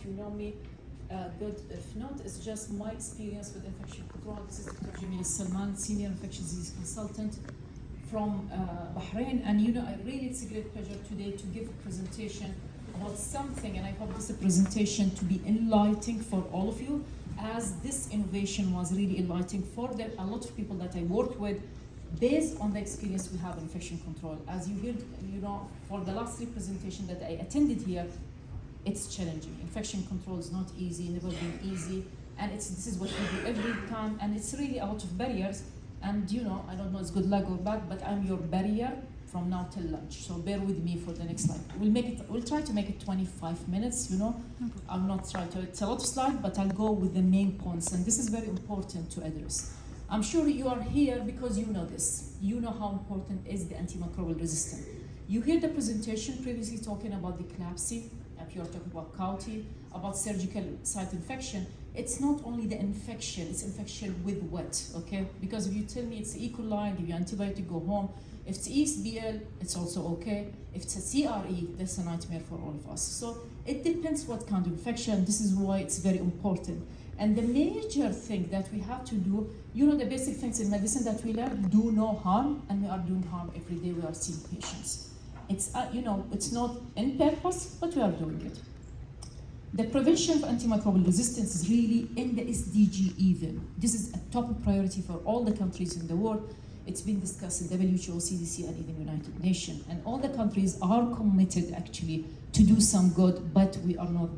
if you know me, good. If not, it's just my experience with infection control. This is Dr.Jameela Alsalmaan, Senior Infectious Disease Consultant from Bahrain. And it's a great pleasure today to give a presentation about something, and I hope this presentation to be enlightening for all of you, as this innovation was really enlightening for a lot of people that I work with, based on the experience we have in infection control. As you heard, for the last 3 presentations that I attended here, it's challenging. Infection control is not easy, never been easy, and this is what we do every time, and it's really a lot of barriers. And I don't know, it's good luck or bad, but I'm your barrier from now till lunch. So bear with me for the next slide. We'll try to make it 25 minutes. I'll not try to. It's a lot of slides, but I'll go with the main points, and this is very important to address. I'm sure you are here because you know this. You know how important is the antimicrobial resistance. You heard the presentation previously talking about the CLABSI, if you're talking about CAUTI, about surgical site infection. It's not only the infection, it's infection with what, okay? Because if you tell me it's E. coli, give you antibiotic, go home. If it's ESBL, it's also okay. If it's a CRE, that's a nightmare for all of us. So it depends what kind of infection. This is why it's very important. And the major thing that we have to do, the basic things in medicine that we learn, do no harm, and we are doing harm every day. We are seeing patients. It's, it's not in purpose, but we are doing it. The prevention of antimicrobial resistance is really in the SDG even. This is a top priority for all the countries in the world. It's been discussed in WHO, CDC, and even United Nations. And all the countries are committed actually to do some good, but we are not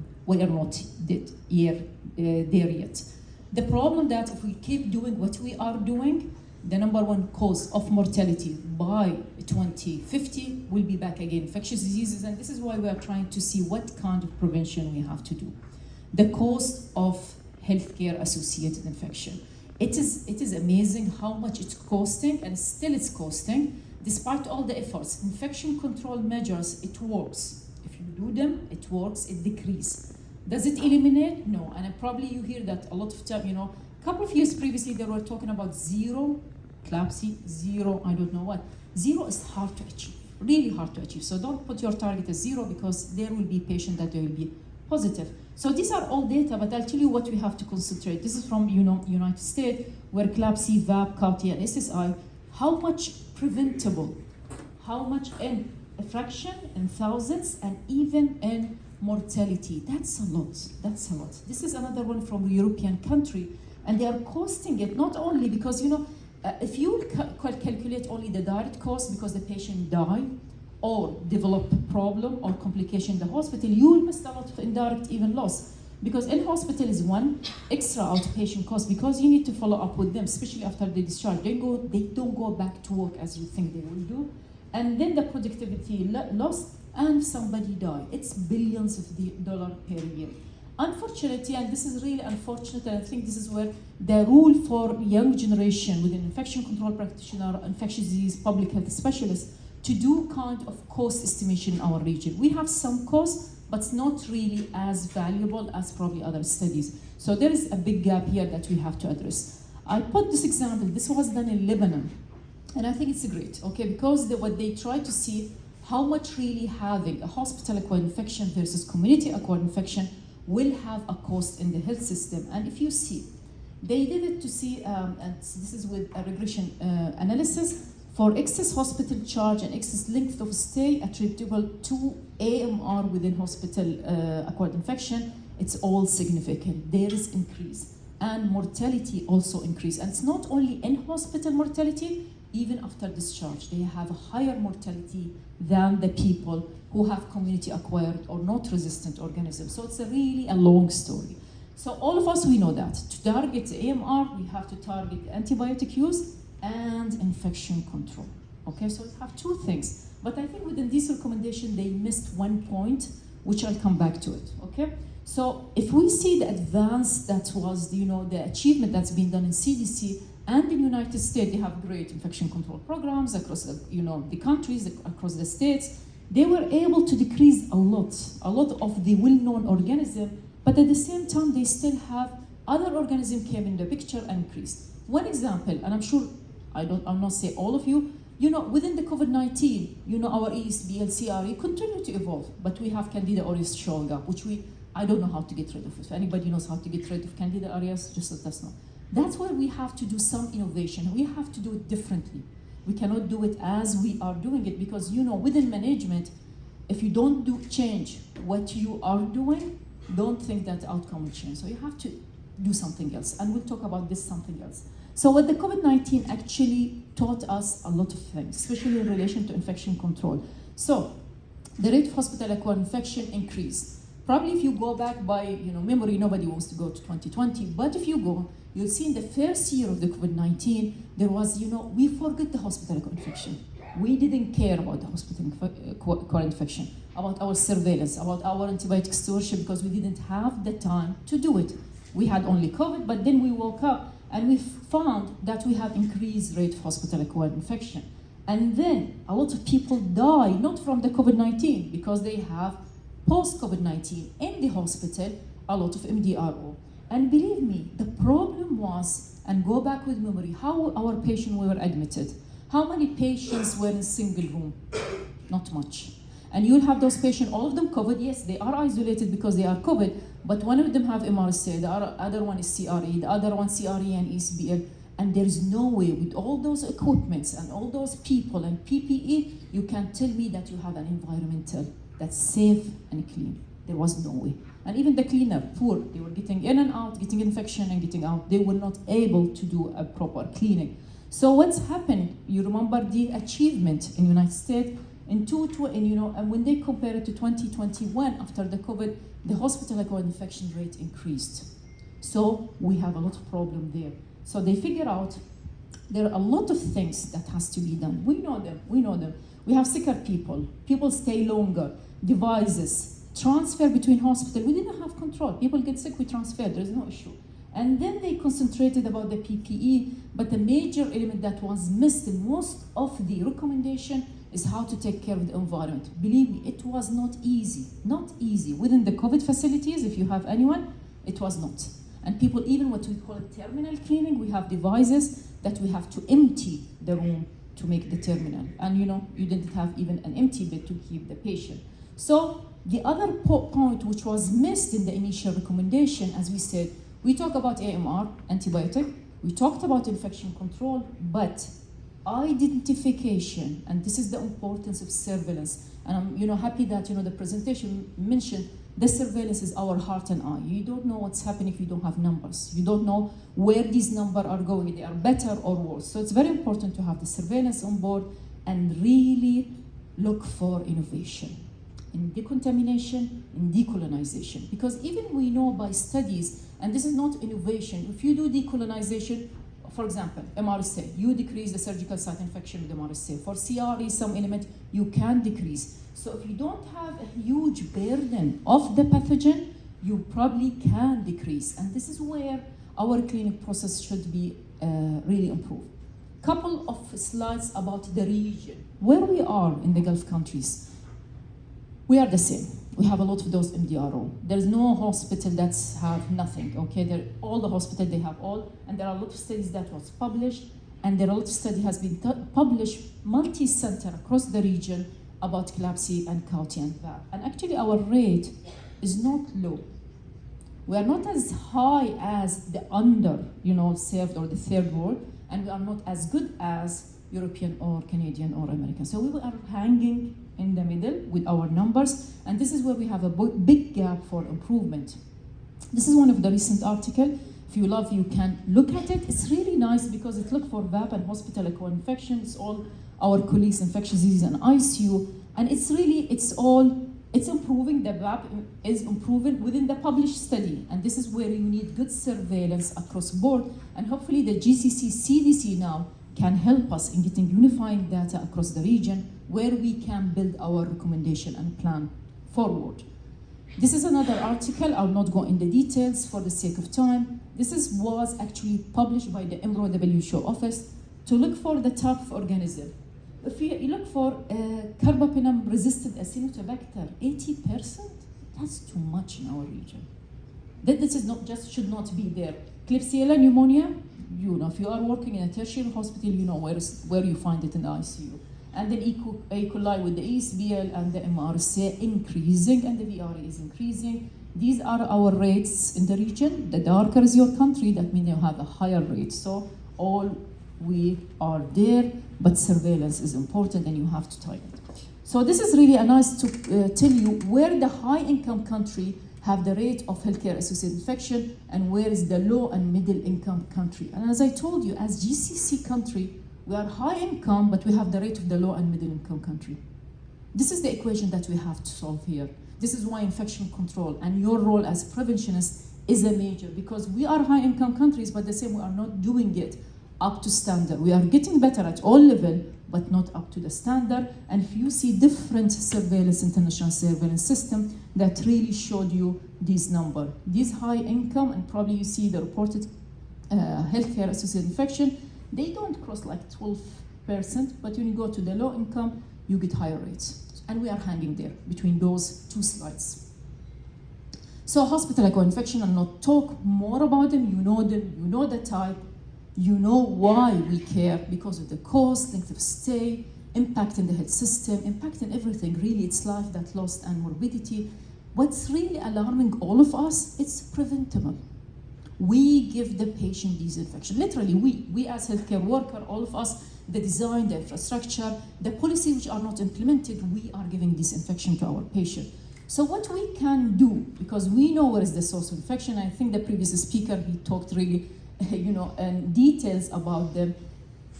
there yet. The problem that if we keep doing what we are doing, the #1 cause of mortality by 2050 will be back again, infectious diseases, and this is why we are trying to see what kind of prevention we have to do. The cost of healthcare associated infection. It is amazing how much it's costing, and still it's costing, despite all the efforts. Infection control measures, it works. If you do them, it works, it decreases. Does it eliminate? No, and probably you hear that a lot of time, a couple of years previously they were talking about zero, CLABSI, zero, I don't know what. Zero is hard to achieve, really hard to achieve. So don't put your target as 0, because there will be patients that they will be positive. So these are all data, but I'll tell you what we have to concentrate. This is from United States, where CLABSI, VAP, CAUTI, and SSI, how much preventable, how much in a fraction, in thousands, and even in mortality. That's a lot, that's a lot. This is another one from a European country, and they are costing it not only because, if you calculate only the direct cost because the patient died or develop a problem or complication in the hospital, you will miss a lot of indirect even loss. Because in hospital is one extra outpatient cost, because you need to follow up with them, especially after they discharge. They don't go back to work as you think they will do. And then the productivity lost, and somebody died. It's billions of dollars per year. Unfortunately, and this is really unfortunate, and I think this is where the rule for young generation within infection control practitioner, infectious disease, public health specialists, to do kind of cost estimation in our region. We have some costs, but it's not really as valuable as probably other studies. So there is a big gap here that we have to address. I put this example, this was done in Lebanon, and I think it's great, okay, because what they try to see how much really having a hospital-acquired infection versus community-acquired infection will have a cost in the health system. And if you see, they did it to see, and this is with a regression analysis, for excess hospital charge and excess length of stay attributable to AMR within hospital-acquired infection, it's all significant. There is increase. And mortality also increase. And it's not only in hospital mortality, even after discharge, they have a higher mortality than the people who have community-acquired or not resistant organisms. So it's really a long story. So all of us, we know that. To target AMR, we have to target antibiotic use and infection control. Okay, so we have 2 things. But I think within this recommendation, they missed 1 point, which I'll come back to it, okay? So if we see the advance that was, the achievement that's been done in CDC and in the United States, they have great infection control programs across the countries, across the states. They were able to decrease a lot of the well-known organism, but at the same time, they still have other organisms came in the picture and increased. One example, and I'm sure I'll not say all of you, within the COVID-19, our ESBL, CRE continue to evolve, but we have Candida auris showing up, which we I don't know how to get rid of it. If anybody knows how to get rid of Candida aureus, just let us know. That's where we have to do some innovation. We have to do it differently. We cannot do it as we are doing it because, within management, if you don't change what you are doing, don't think that the outcome will change. So you have to do something else. And we'll talk about this something else. So what the COVID-19 actually taught us a lot of things, especially in relation to infection control. So the rate of hospital-acquired infection increased. Probably if you go back by memory, nobody wants to go to 2020, but if you go, you'll see in the first year of the COVID-19, there was, we forgot the hospital-acquired infection. We didn't care about the hospital-acquired infection, about our surveillance, about our antibiotic stewardship, because we didn't have the time to do it. We had only COVID, but then we woke up and we found that we have increased rate of hospital-acquired infection. And then a lot of people die, not from the COVID-19, because they have post-COVID-19 in the hospital, a lot of MDRO. And believe me, the problem was, and go back with memory, how our patients were admitted. How many patients were in single room? Not much. And you'll have those patients, all of them COVID, yes, they are isolated because they are COVID, but one of them have MRSA, the other one is CRE, the other one CRE and ESBL, and there is no way with all those equipments and all those people and PPE, you can tell me that you have an environmental that's safe and clean. There was no way. And even the cleaner, poor, they were getting in and out, getting infection and getting out. They were not able to do a proper cleaning. So what's happened, you remember the achievement in the United States, and when they compare it to 2021, after the COVID, the hospital-acquired infection rate increased. So we have a lot of problem there. So they figure out there are a lot of things that has to be done. We know them. We have sicker people. People stay longer. Devices, transfer between hospitals. We didn't have control. People get sick, we transfer. There is no issue. And then they concentrated about the PPE, but the major element that was missed in most of the recommendation is how to take care of the environment. Believe me, it was not easy. Not easy. Within the COVID facilities, if you have anyone, it was not. And people, even what we call terminal cleaning, we have devices that we have to empty the room to make the terminal. And you didn't have even an empty bed to keep the patient. So the other point which was missed in the initial recommendation, as we said, we talk about AMR, antibiotic, we talked about infection control, but identification, and this is the importance of surveillance. And I'm happy that the presentation mentioned the surveillance is our heart and eye. You don't know what's happening if you don't have numbers. You don't know where these numbers are going. They are better or worse. So it's very important to have the surveillance on board and really look for innovation in decontamination, in decolonization. Because even we know by studies, and this is not innovation, if you do decolonization, for example, MRSA, you decrease the surgical site infection with MRSA. For CRE, some element, you can decrease. So if you don't have a huge burden of the pathogen, you probably can decrease. And this is where our clinic process should be really improved. Couple of slides about the region. Where we are in the Gulf countries, we are the same. We have a lot of those MDRO. There's no hospital that's have nothing, okay? All the hospitals, they have all, and there are a lot of studies that was published, and there are a lot of study has been published, multi-center across the region about CLABSI and CAUTI and VAP. And actually our rate is not low. We are not as high as the served or the third world, and we are not as good as European or Canadian or American. So we are hanging in the middle with our numbers, and this is where we have a big gap for improvement. This is one of the recent articles. If you love, you can look at it. It's really nice because it looks for VAP and hospital-acquired infections, all our colleagues, infectious disease and ICU, and it's improving. The VAP is improving within the published study, and this is where you need good surveillance across board, and hopefully the GCC CDC now can help us in getting unifying data across the region where we can build our recommendation and plan forward. This is another article. I'll not go into details for the sake of time. This was actually published by the EMRO WHO office to look for the type of organism. If you look for carbapenem-resistant Acinetobacter, 80%, that's too much in our region. This is not just should not be there. Klebsiella pneumonia, if you are working in a tertiary hospital, you know where you find it in the ICU. And then E. coli with the ESBL and the MRSA increasing, and the VRE is increasing. These are our rates in the region. The darker is your country, that means you have a higher rate. So all we are there, but surveillance is important and you have to time it. So this is really nice to tell you where the high-income country have the rate of healthcare-associated infection and where is the low and middle-income country. And as I told you, as GCC country, we are high income, but we have the rate of the low and middle-income country. This is the equation that we have to solve here. This is why infection control and your role as preventionists is a major, because we are high-income countries, but the same, we are not doing it up to standard. We are getting better at all levels, but not up to the standard. And if you see different surveillance, international surveillance system that really showed you these numbers. These high income, and probably you see the reported healthcare associated infection, they don't cross like 12%, but when you go to the low income, you get higher rates. And we are hanging there between those two slides. So hospital-acquired infection, I'll not talk more about them. You know the type, you know why we care, because of the cost, length of stay, impact in the health system, impact in everything. Really, it's life that lost and morbidity. What's really alarming all of us, it's preventable. We give the patient these infections. Literally, we as healthcare workers, all of us, the design, the infrastructure, the policy which are not implemented, we are giving this infection to our patient. So what we can do, because we know where is the source of infection, I think the previous speaker, he talked really, in details about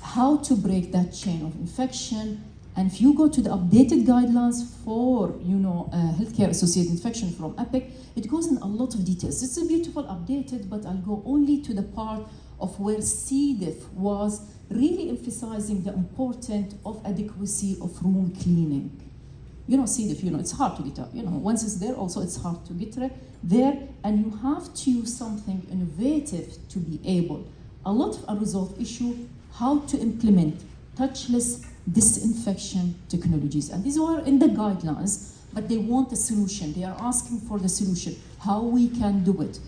how to break that chain of infection. And if you go to the updated guidelines for, healthcare-associated infection from EPIC, it goes in a lot of details. It's a beautiful updated, but I'll go only to the part of where CDIF was really emphasizing the importance of adequacy of room cleaning. CDIF, it's hard to get up. Once it's there, also it's hard to get there, and you have to use something innovative to be able. A lot of unresolved issue, how to implement touchless disinfection technologies. And these were in the guidelines, but they want a solution. They are asking for the solution, how we can do it.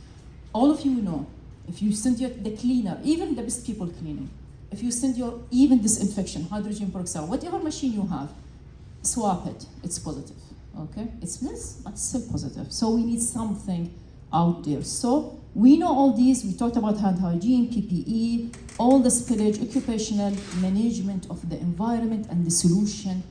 All of you know, if you send the cleaner, even the best people cleaning, if you send your even disinfection, hydrogen peroxide, whatever machine you have, swap it, it's positive, okay? It's less, but still positive. So we need something out there. So we know all these, we talked about hand hygiene, PPE, all the spillage, occupational management of the environment, and the solution,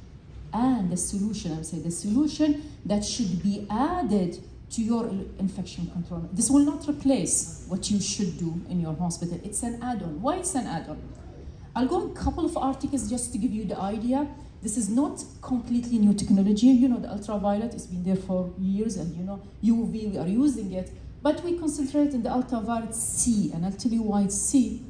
the solution that should be added to your infection control. This will not replace what you should do in your hospital. It's an add-on. Why it's an add-on? I'll go in a couple of articles just to give you the idea. This is not completely new technology. The ultraviolet has been there for years, and UV, we are using it, but we concentrate in the ultraviolet C, and I'll tell you why it's C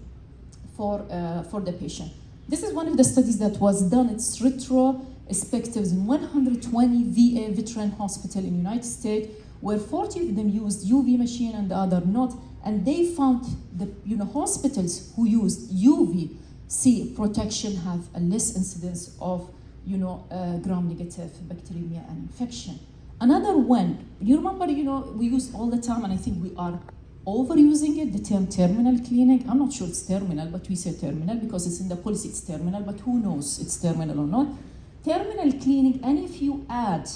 for the patient. This is one of the studies that was done. It's retrospectives in 120 VA veteran hospitals in the United States, where 40 of them used UV machine and the other not, and they found the hospitals who used UVC protection have a less incidence of gram-negative bacteremia and infection. Another one, you remember, we use all the time, and I think we are overusing it, the term terminal cleaning. I'm not sure it's terminal, but we say terminal because it's in the policy, it's terminal, but who knows it's terminal or not. Terminal cleaning, and if you add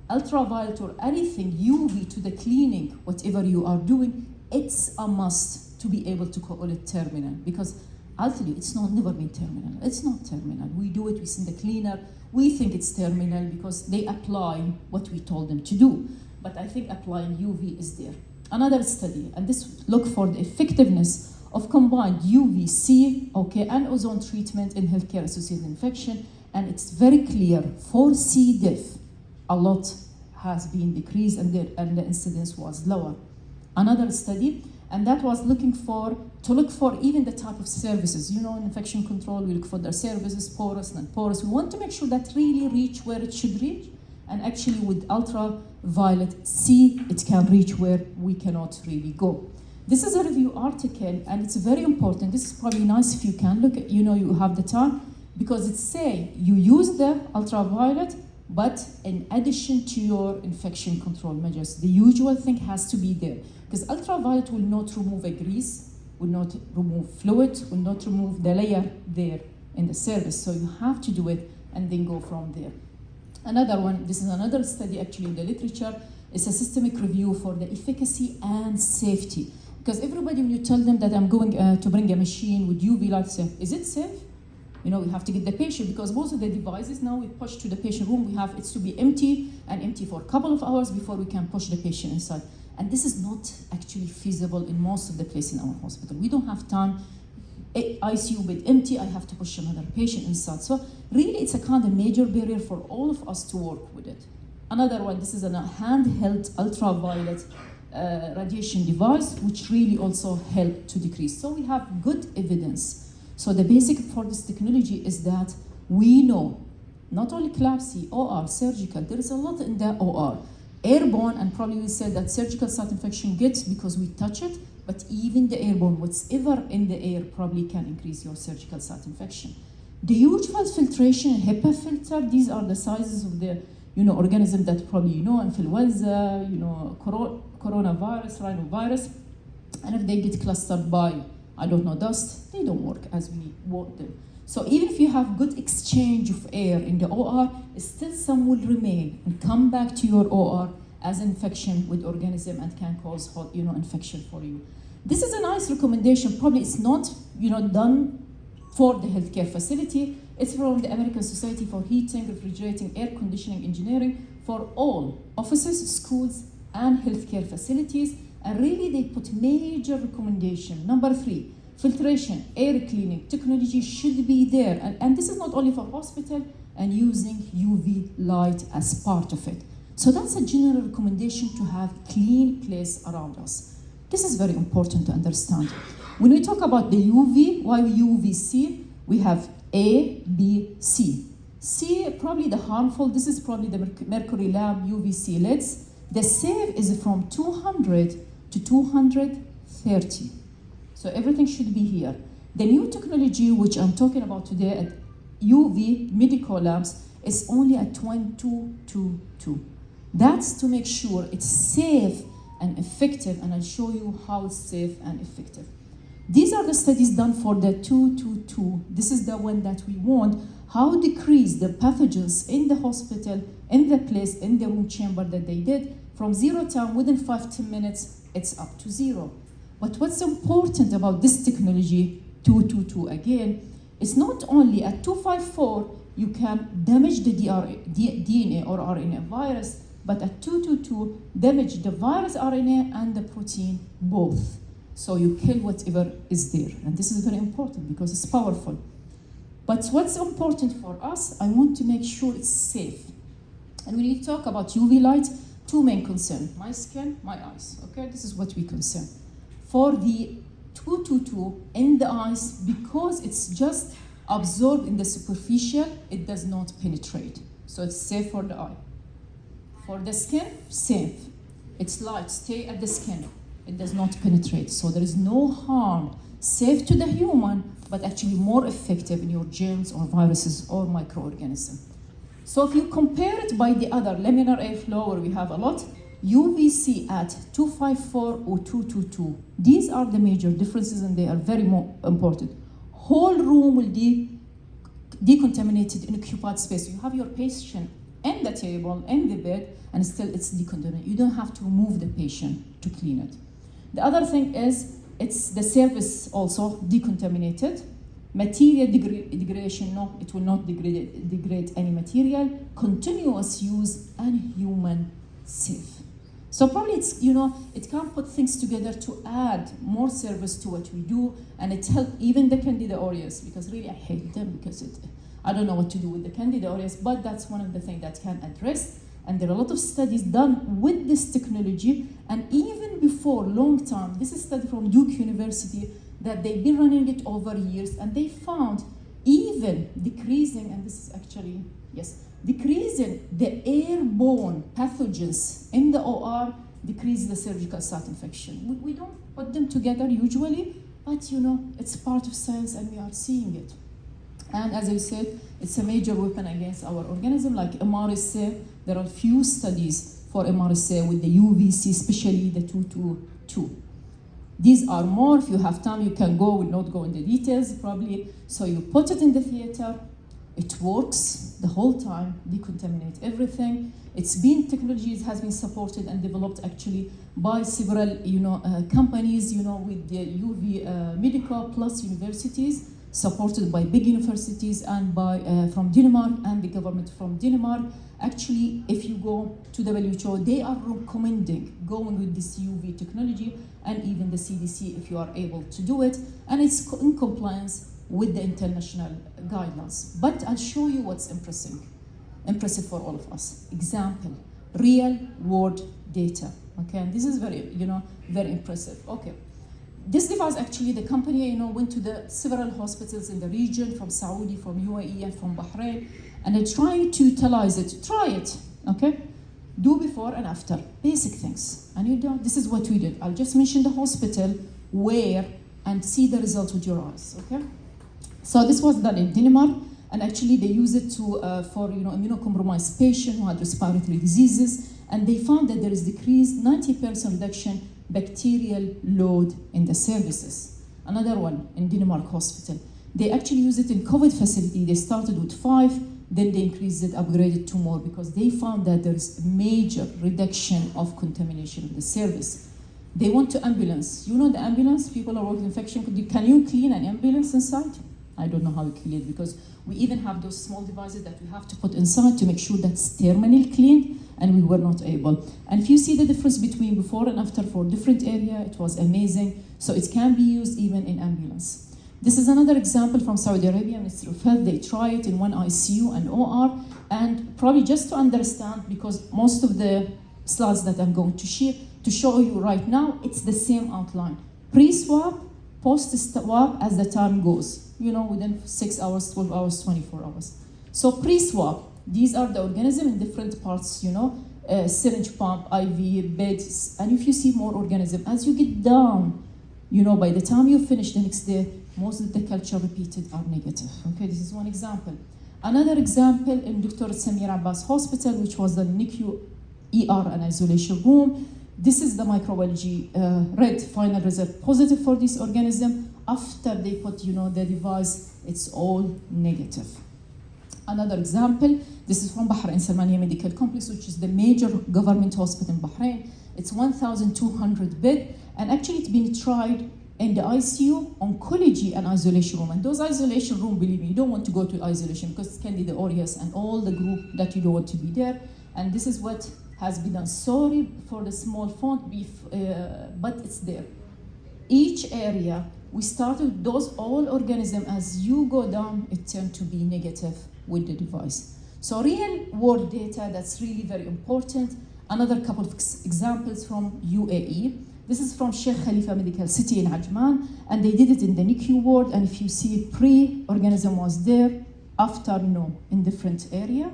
ultraviolet or anything UV to the cleaning, whatever you are doing, it's a must to be able to call it terminal, because I'll tell you, it's never been terminal. It's not terminal. We do it, we send the cleaner, we think it's terminal because they apply what we told them to do. But I think applying UV is there. Another study, and this look for the effectiveness of combined UVC, and ozone treatment in healthcare-associated infection, and it's very clear for C. diff, a lot has been decreased and the incidence was lower. Another study, and that was to look for even the type of services. In infection control, we look for the services, porous, non-porous. We want to make sure that really reach where it should reach, and actually with ultraviolet C, it can reach where we cannot really go. This is a review article, and it's very important. This is probably nice if you can look at, you have the time, because it say you use the ultraviolet, but in addition to your infection control measures, the usual thing has to be there, because ultraviolet will not remove a grease, will not remove fluid, will not remove the layer there in the service. So you have to do it and then go from there. Another one, this is another study actually in the literature, It's a systemic review for the efficacy and safety. Because everybody, when you tell them that I'm going to bring a machine with UV light, say, is it safe? You know, we have to get the patient, because most of the devices now we push to the patient room, it's to be empty and empty for a couple of hours before we can push the patient inside. And this is not actually feasible in most of the places in our hospital. We don't have time. ICU bed empty, I have to push another patient inside. So really it's a kind of major barrier for all of us to work with it. Another one, this is a handheld ultraviolet radiation device, which really also help to decrease. So we have good evidence. So the basic for this technology is that we know not only CLABSI, OR, surgical, there is a lot in the OR. Airborne, and probably we said that surgical site infection gets because we touch it, but even the airborne, whatever in the air probably can increase your surgical site infection. The usual filtration, HEPA filter, these are the sizes of the organism that probably influenza, coronavirus, rhinovirus, and if they get clustered by, I don't know, dust, they don't work as we want them. So even if you have good exchange of air in the OR, still some will remain and come back to your OR as infection with organism and can cause infection for you. This is a nice recommendation. Probably it's not done for the healthcare facility. It's from the American Society for Heating, Refrigerating, Air Conditioning Engineering for all offices, schools, and healthcare facilities. And really they put major recommendation. Number 3, filtration, air cleaning technology should be there. And this is not only for hospital, and using UV light as part of it. So that's a general recommendation to have clean place around us. This is very important to understand. When we talk about the UV, why UVC, we have A, B, C. C, probably the harmful, this is probably the mercury lamp UVC LEDs. The safe is from 200 to 230. So everything should be here. The new technology, which I'm talking about today at UV medical lamps, is only at 222. That's to make sure it's safe and effective, and I'll show you how it's safe and effective. These are the studies done for the 222. This is the one that we want. How decrease the pathogens in the hospital, in the place, in the room chamber that they did. From 0 time, within 5-10 minutes, it's up to 0. But what's important about this technology, 222 again, it's not only at 254, you can damage the DNA or RNA virus, but at 222, damage the virus RNA and the protein both. So you kill whatever is there. And this is very important because it's powerful. But what's important for us, I want to make sure it's safe. And when you talk about UV light, 2 main concerns, my skin, my eyes. Okay, this is what we concern. For the 222 in the eyes, because it's just absorbed in the superficial, it does not penetrate. So it's safe for the eye. For the skin, safe. It's light, stay at the skin. It does not penetrate. So there is no harm. Safe to the human, but actually more effective in your germs or viruses or microorganisms. So if you compare it by the other laminar airflow, where we have a lot, UVC at 254 or 222, these are the major differences and they are very more important. Whole room will be decontaminated in occupied space. You have your patient in the table, in the bed, and still it's decontaminated. You don't have to move the patient to clean it. The other thing is, it's the surface also decontaminated. Material degradation, no, it will not degrade any material. Continuous use and human safe. So probably it's, it can put things together to add more service to what we do, and it helps even the Candida aureus, because really I hate them because I don't know what to do with the Candida aureus, but that's one of the things that can address. And there are a lot of studies done with this technology, and even before, long time, this is a study from Duke University that they've been running it over years, and they found even decreasing, and this is actually, yes, decreasing the airborne pathogens in the OR decrease the surgical site infection. We don't put them together usually, but it's part of science and we are seeing it. And as I said, it's a major weapon against our organism, like MRSA. There are few studies for MRSA with the UVC, especially the 222. These are more, if you have time, you can go, we'll not go into details probably. So you put it in the theater, It works the whole time, decontaminate everything. Technology has been supported and developed actually by several companies, with the UV Medical plus universities, supported by big universities and from Denmark and the government from Denmark. Actually, if you go to WHO, they are recommending going with this UV technology, and even the CDC if you are able to do it, and it's in compliance with the international guidelines. But I'll show you what's impressive for all of us. Example, real world data. Okay, and this is very impressive. Okay, this device actually, the company went to the several hospitals in the region from Saudi, from UAE, and from Bahrain, and they're trying to utilize it. Try it, okay? Do before and after, basic things. And this is what we did. I'll just mention the hospital, where, and see the result with your eyes, okay? So this was done in Denmark, and actually they use it for immunocompromised patients who had respiratory diseases, and they found that there is decreased 90% reduction bacterial load in the services. Another one in Denmark hospital. They actually use it in COVID facility. They started with 5, then they increased it, upgraded to more, because they found that there is a major reduction of contamination in the service. They went to ambulance. The ambulance, people are working infection. Can you clean an ambulance inside? I don't know how you clean it, because we even have those small devices that we have to put inside to make sure that's terminally clean, and we were not able. And if you see the difference between before and after for different area, it was amazing. So it can be used even in ambulance. This is another example from Saudi Arabia, Ministry of Health. They try it in one ICU and OR, and probably just to understand, because most of the slides that I'm going to share to show you right now, it's the same outline. Pre-swab, post-swab as the time goes, within 6 hours, 12 hours, 24 hours. So pre-swab, these are the organisms in different parts, syringe pump, IV, beds, and if you see more organisms, as you get down, by the time you finish the next day, most of the culture repeated are negative. Okay, this is one example. Another example in Dr. Samir Abbas Hospital, which was the NICU ER and isolation room. This is the microbiology red final result positive for this organism. After they put the device, it's all negative. Another example, this is from Bahrain Salmania Medical Complex, which is the major government hospital in Bahrain. It's 1,200 bed, and actually it's been tried in the ICU, oncology, and isolation room. And those isolation room, believe me, you don't want to go to isolation because it's Candida aureus and all the group that you don't want to be there. And this is what has been done. Sorry for the small font, but it's there. Each area, we started those all organisms, as you go down, it tend to be negative with the device. So real world data, that's really very important. Another couple of examples from UAE. This is from Sheikh Khalifa Medical City in Ajman, and they did it in the NICU ward, and if you see pre-organism was there, after no, in different area.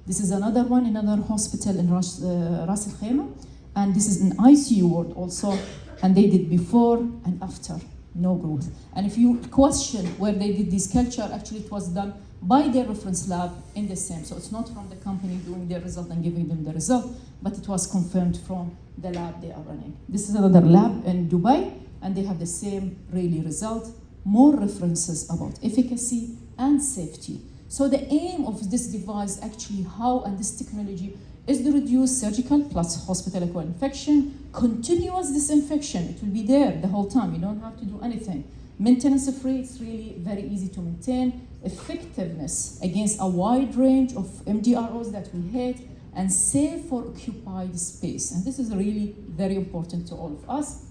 This is another one, another hospital in Ras Al Khaimah, and this is an ICU ward also, and they did before and after, no growth. And if you question where they did this culture, actually it was done by their reference lab in the same. So it's not from the company doing their result and giving them the result, but it was confirmed from the lab they are running. This is another lab in Dubai, and they have the same really result, more references about efficacy and safety. So the aim of this device, actually how, and this technology, is to reduce surgical plus hospital-acquired infection, continuous disinfection. It will be there the whole time. You don't have to do anything. Maintenance-free, it's really very easy to maintain. Effectiveness against a wide range of MDROs that we hate, and safe for occupied space. And this is really very important to all of us.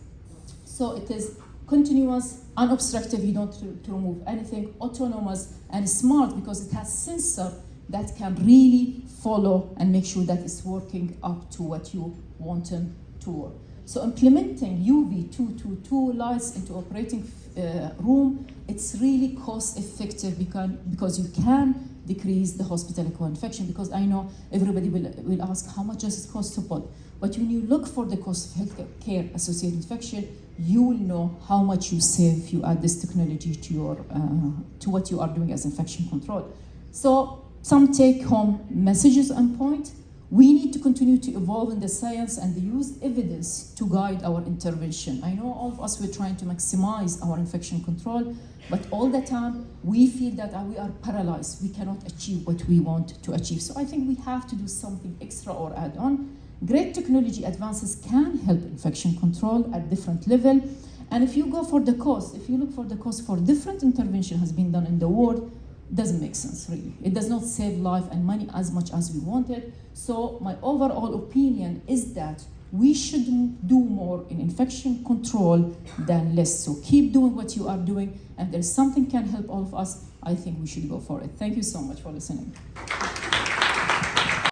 So it is continuous, unobstructed, you don't to remove anything, autonomous and smart, because it has sensor that can really follow and make sure that it's working up to what you want them to work. So implementing UV 222 lights into operating room, it's really cost effective because you can decrease the hospital-acquired infection, because I know everybody will ask how much does it cost to put. But when you look for the cost of healthcare associated infection, you will know how much you save if you add this technology to your to what you are doing as infection control. So some take-home messages and point. We need to continue to evolve in the science and use evidence to guide our intervention. I know all of us, we're trying to maximize our infection control, but all the time we feel that we are paralyzed. We cannot achieve what we want to achieve. So I think we have to do something extra or add on. Great technology advances can help infection control at different level. And if you go for the cost, if you look for the cost for different intervention has been done in the world, doesn't make sense really. It does not save life and money as much as we wanted. So my overall opinion is that we should do more in infection control than less. So keep doing what you are doing, and there's something can help all of us, I think we should go for it. Thank you so much for listening.